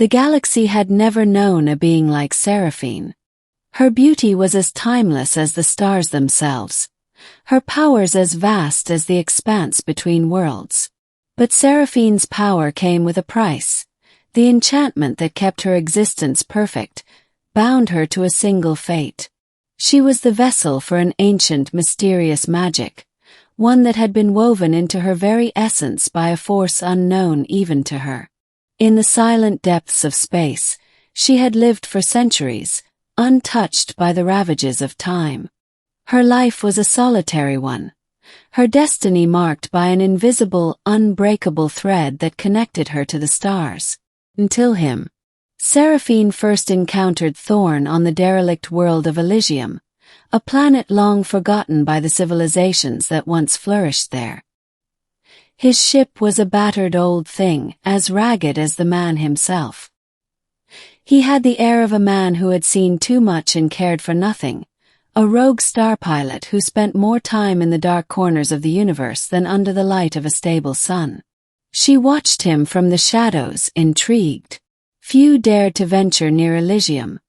The galaxy had never known a being like Seraphine. Her beauty was as timeless as the stars themselves, her powers as vast as the expanse between worlds. But Seraphine's power came with a price. The enchantment that kept her existence perfect bound her to a single fate. She was the vessel for an ancient, mysterious magic, one that had been woven into her very essence by a force unknown even to her. In the silent depths of space, she had lived for centuries, untouched by the ravages of time. Her life was a solitary one, her destiny marked by an invisible, unbreakable thread that connected her to the stars. Until Seraphine first encountered Thorne on the derelict world of Elysium, a planet long forgotten by the civilizations that once flourished there. His ship was a battered old thing, as ragged as the man himself. He had the air of a man who had seen too much and cared for nothing, a rogue star pilot who spent more time in the dark corners of the universe than under the light of a stable sun. She watched him from the shadows, intrigued. Few dared to venture near Elysium.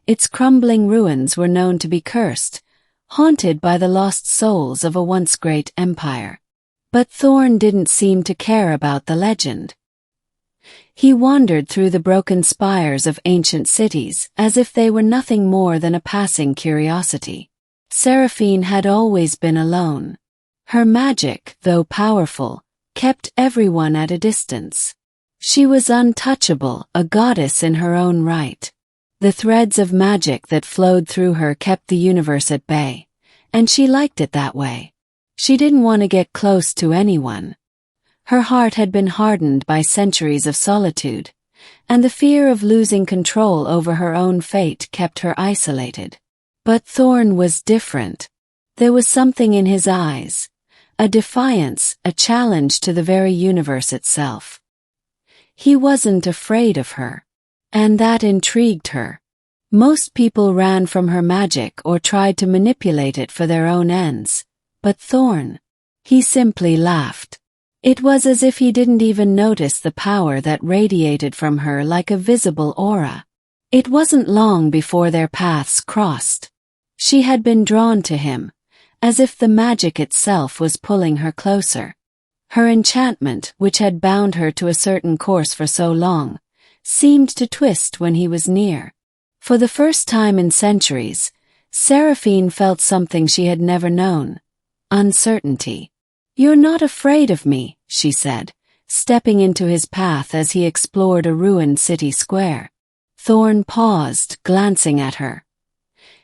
Its crumbling ruins were known to be cursed, haunted by the lost souls of a once great empire. But Thorne didn't seem to care about the legend. He wandered through the broken spires of ancient cities as if they were nothing more than a passing curiosity. Seraphine had always been alone. Her magic, though powerful, kept everyone at a distance. She was untouchable, a goddess in her own right. The threads of magic that flowed through her kept the universe at bay, and she liked it that way. She didn't want to get close to anyone. Her heart had been hardened by centuries of solitude, and the fear of losing control over her own fate kept her isolated. But Thorne was different. There was something in his eyes, a defiance, a challenge to the very universe itself. He wasn't afraid of her, and that intrigued her. Most people ran from her magic or tried to manipulate it for their own ends, but Thorne, he simply laughed. It was as if he didn't even notice the power that radiated from her like a visible aura. It wasn't long before their paths crossed. She had been drawn to him, as if the magic itself was pulling her closer. Her enchantment, which had bound her to a certain course for so long, seemed to twist when he was near. For the first time in centuries, Seraphine felt something she had never known: uncertainty. "You're not afraid of me," she said, stepping into his path as he explored a ruined city square. Thorne paused, glancing at her,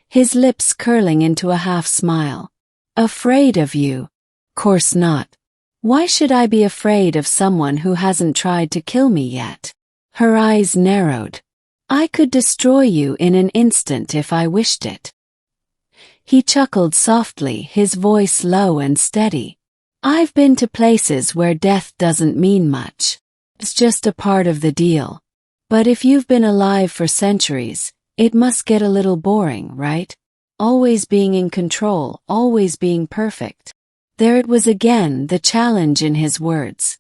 his lips curling into a half-smile. "Afraid of you? Course not. Why should I be afraid of someone who hasn't tried to kill me yet?" Her eyes narrowed. "I could destroy you in an instant if I wished it." He chuckled softly, his voice low and steady. "I've been to places where death doesn't mean much. It's just a part of the deal. But if you've been alive for centuries, it must get a little boring, right? Always being in control, always being perfect." There it was again, the challenge in his words.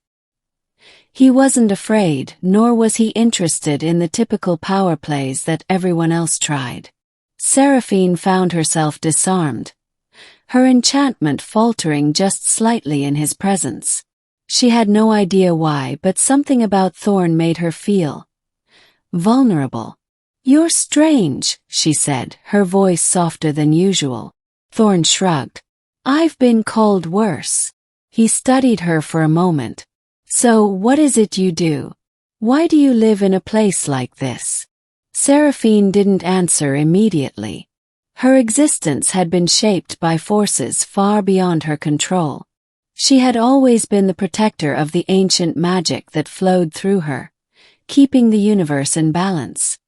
He wasn't afraid, nor was he interested in the typical power plays that everyone else tried. Seraphine found herself disarmed, her enchantment faltering just slightly in his presence. She had no idea why, but something about Thorne made her feel vulnerable. "You're strange," she said, her voice softer than usual. Thorne shrugged. "I've been called worse." He studied her for a moment. "So, what is it you do? Why do you live in a place like this?" Seraphine didn't answer immediately. Her existence had been shaped by forces far beyond her control. She had always been the protector of the ancient magic that flowed through her, keeping the universe in balance.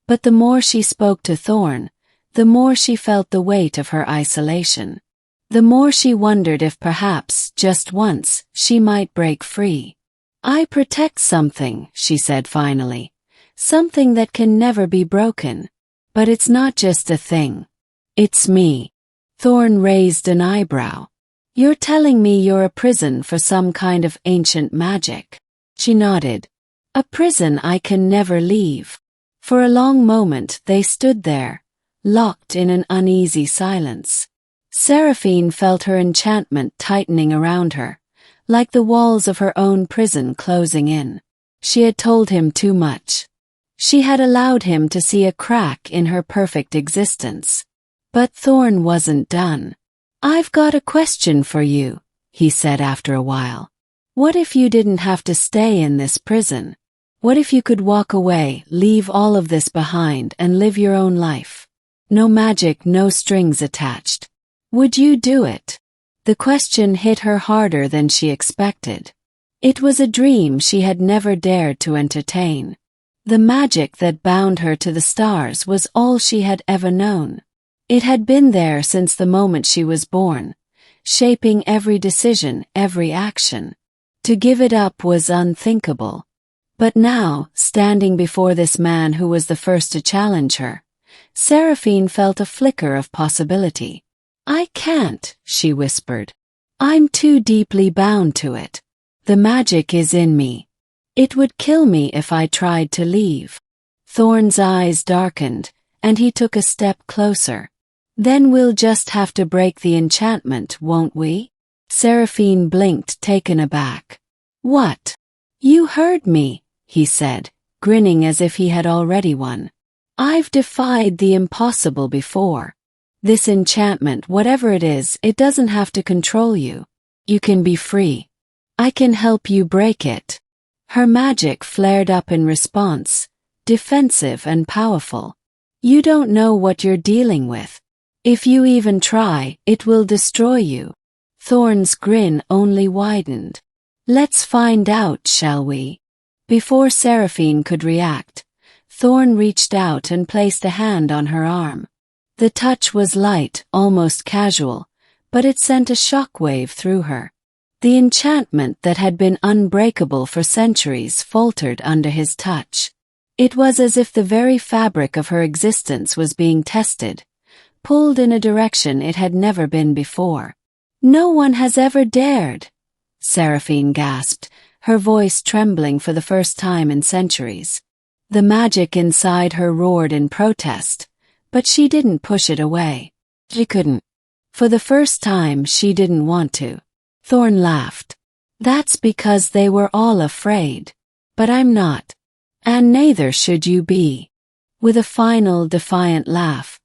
But the more she spoke to Thorne, the more she felt the weight of her isolation. The more she wondered if perhaps, just once, she might break free. "I protect something," she said finally. "Something that can never be broken. But it's not just a thing. It's me." Thorne raised an eyebrow. "You're telling me you're a prison for some kind of ancient magic?" She nodded. A prison I can never leave. For a long moment they stood there, locked in an uneasy silence. Seraphine felt her enchantment tightening around her, like the walls of her own prison closing in. She had told him too much. She had allowed him to see a crack in her perfect existence. But Thorne wasn't done. "I've got a question for you," he said after a while. "What if you didn't have to stay in this prison? What if you could walk away, leave all of this behind and live your own life? No magic, no strings attached. Would you do it?" The question hit her harder than she expected. It was a dream she had never dared to entertain. The magic that bound her to the stars was all she had ever known. It had been there since the moment she was born, shaping every decision, every action. To give it up was unthinkable. But now, standing before this man who was the first to challenge her, Seraphine felt a flicker of possibility. "I can't," she whispered. "I'm too deeply bound to it. The magic is in me. It would kill me if I tried to leave." Thorne's eyes darkened, and he took a step closer. "Then we'll just have to break the enchantment, won't we?" Seraphine blinked, taken aback. "What?" "You heard me," he said, grinning as if he had already won. "I've defied the impossible before. This enchantment, whatever it is, it doesn't have to control you. You can be free. I can help you break it." Her magic flared up in response, defensive and powerful. "You don't know what you're dealing with. If you even try, it will destroy you." Thorne's grin only widened. "Let's find out, shall we?" Before Seraphine could react, Thorne reached out and placed a hand on her arm. The touch was light, almost casual, but it sent a shockwave through her. The enchantment that had been unbreakable for centuries faltered under his touch. It was as if the very fabric of her existence was being tested, pulled in a direction it had never been before. "No one has ever dared," Seraphine gasped, her voice trembling for the first time in centuries. The magic inside her roared in protest, but she didn't push it away. She couldn't. For the first time, she didn't want to. Thorne laughed. "That's because they were all afraid. But I'm not. And neither should you be." With a final, defiant laugh,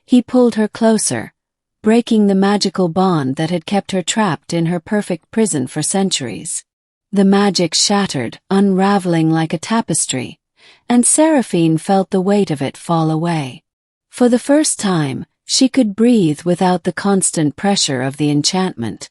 he pulled her closer, breaking the magical bond that had kept her trapped in her perfect prison for centuries. The magic shattered, unraveling like a tapestry, and Seraphine felt the weight of it fall away. For the first time, she could breathe without the constant pressure of the enchantment.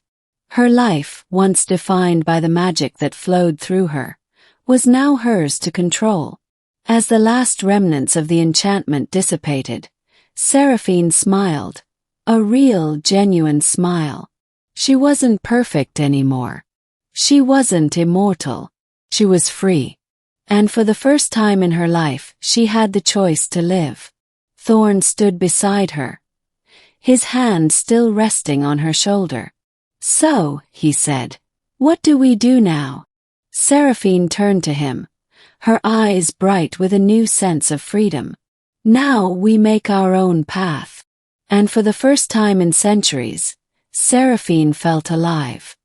Her life, once defined by the magic that flowed through her, was now hers to control. As the last remnants of the enchantment dissipated, Seraphine smiled, a real, genuine smile. She wasn't perfect anymore. She wasn't immortal. She was free. And for the first time in her life, she had the choice to live. Thorne stood beside her, his hand still resting on her shoulder. "So," he said, "what do we do now?" Seraphine turned to him, her eyes bright with a new sense of freedom. "Now we make our own path." And for the first time in centuries, Seraphine felt alive.